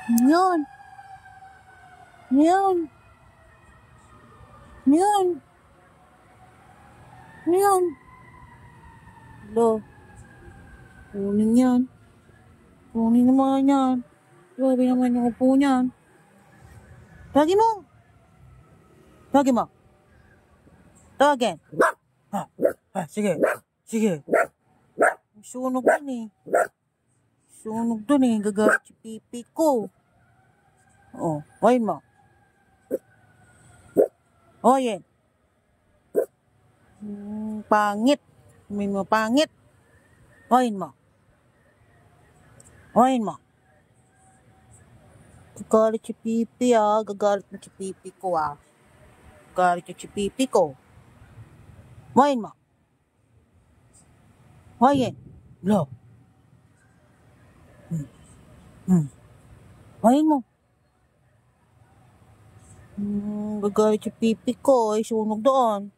Yan. Yan. Yan. Yan. Lo. Kunin yan. Kunin naman yan. Grabe naman yung upo niyan. Tawagin mo. Tawagin mo. Tawagin. Sige. Sige. Sunog dun eh. Sunog dun eh. Gagalit si pipi ko. Oh, wain mo. Oyen. Pangit. May mo pangit. Oyen mo. Oyen mo. Gagalit si pipi ah. Gagalit na si pipi ko ah. Gagalit na si pipi ko. Oyen mo. Oyen. Lo. Oyen mo. Gagalit si pipi ko. Ay, sunog doon.